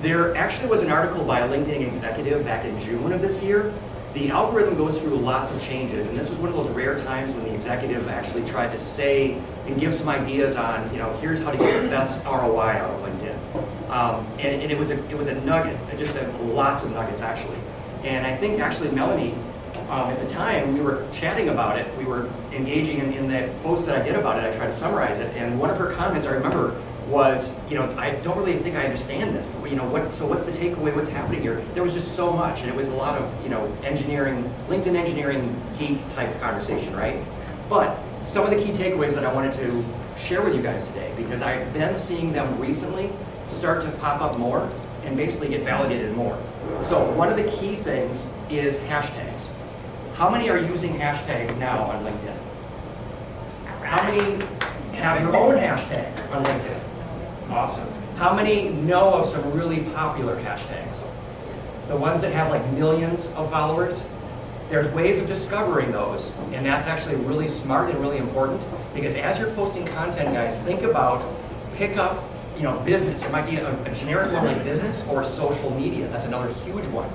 There actually was an article by a LinkedIn executive back in June of this year. The algorithm goes through lots of changes, and this was one of those rare times when the executive actually tried to say and give some ideas on, here's how to get the best ROI out of LinkedIn. And it was a nugget, just lots of nuggets actually. And I think actually Melanie, at the time, we were chatting about it. We were engaging in that post that I did about it. I tried to summarize it, and one of her comments I remember was, I don't really think I understand this. So what's the takeaway? What's happening here? There was just so much, and it was a lot of, engineering, LinkedIn engineering geek type conversation, right? But some of the key takeaways that I wanted to share with you guys today, because I've been seeing them recently start to pop up more and basically get validated more. So one of the key things is hashtags. How many are using hashtags now on LinkedIn? How many have your own hashtag on LinkedIn? Awesome. How many know of some really popular hashtags? The ones that have like millions of followers? There's ways of discovering those, and that's actually really smart and really important, because as you're posting content, guys, think about pick up, business. It might be a generic one like business or social media. That's another huge one.